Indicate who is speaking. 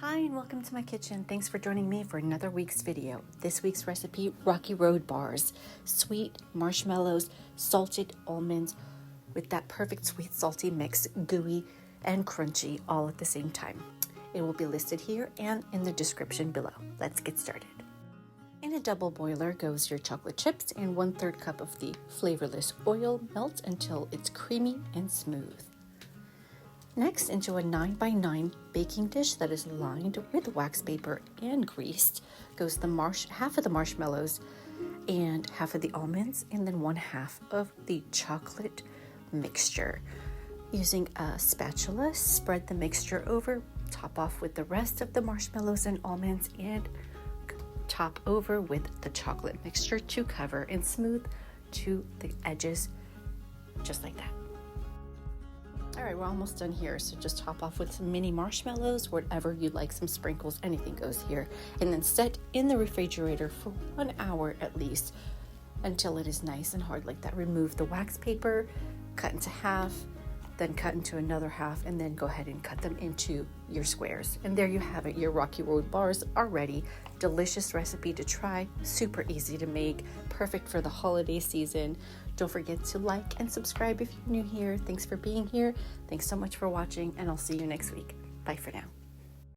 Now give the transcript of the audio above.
Speaker 1: Hi and welcome to my kitchen. Thanks for joining me for another week's video. This week's recipe, Rocky Road bars. Sweet marshmallows, salted almonds with that perfect sweet salty mix, gooey and crunchy all at the same time. It will be listed here and in the description below. Let's get started. In a double boiler goes your chocolate chips and 1/3 cup of the flavorless oil. Melt until it's creamy and smooth. Next, into a 9x9 baking dish that is lined with wax paper and greased goes half of the marshmallows and half of the almonds, and then 1/2 of the chocolate mixture. Using a spatula, spread the mixture over, top off with the rest of the marshmallows and almonds, and top over with the chocolate mixture to cover and smooth to the edges, just like that. All right, we're almost done here, so just top off with some mini marshmallows, whatever you like, some sprinkles, anything goes here, and then set in the refrigerator for 1 hour at least until it is nice and hard like that. Remove the wax paper, cut into half, then cut into another half, and then go ahead and cut them into your squares. And there you have it, your Rocky Road bars are ready. Delicious recipe to try, super easy to make, perfect for the holiday season. Don't forget to like and subscribe if you're new here. Thanks for being here. Thanks so much for watching, and I'll see you next week. Bye for now.